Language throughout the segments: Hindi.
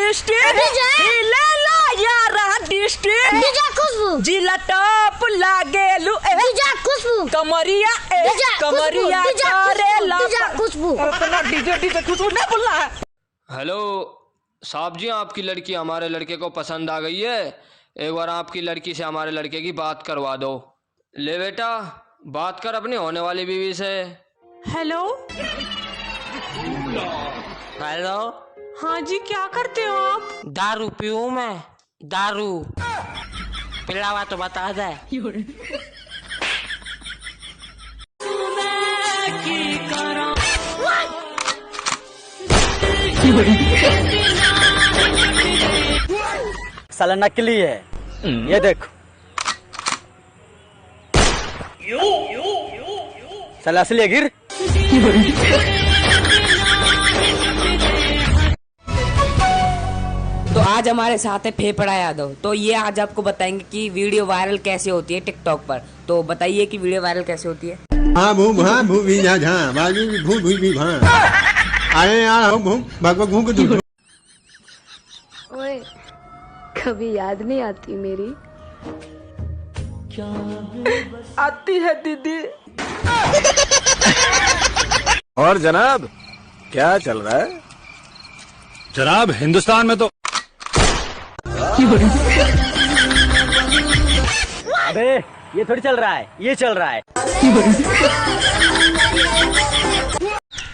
डिस्ट्रिक्ट ले ला यारा डिस्ट्रिक्ट डीजे खुशबू जिला टॉप लागेलू डीजे खुशबू कमरिया कमरिया करे ला डीजे खुशबू अपना डीजे खुशबू नहीं बोलना है। हेलो साहब जी, आपकी लड़की हमारे लड़के को पसंद आ गई है। एक बार आपकी लड़की से हमारे लड़के की बात करवा दो। ले बेटा, बात कर अपनी होने वाली बीवी से। हेलो हेलो, हाँ जी, क्या करते हो आप? दारू पीऊं मैं? दारू पिलावा तो बता दे। साला नकली है, ये देखो। साला असली है गिर। तो आज हमारे साथ है फेफड़ा यादव। तो ये आज आपको बताएंगे कि वीडियो वायरल कैसे होती है टिकटॉक पर। तो बताइए कि वीडियो वायरल कैसे होती है। हाँ भू भा भू भी जा झा बाजू भी भू भू भी भा आए यार हो भू भागो भू को दूर। ओए कभी याद नहीं आती मेरी? आती है दीदी। और जनाब क्या चल रहा है? जनाब हिंदुस्तान में तो अबे ये थोड़ी चल रहा है, ये चल रहा है।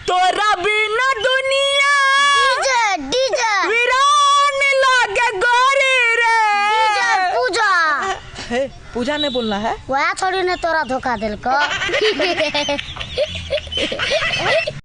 तोरा बिना दुनिया डीजे डीजे वीरान लागे गोरी रे। डीजे पूजा पूजा नहीं बोलना है। वह थोड़ी ने तोरा धोखा दिल को।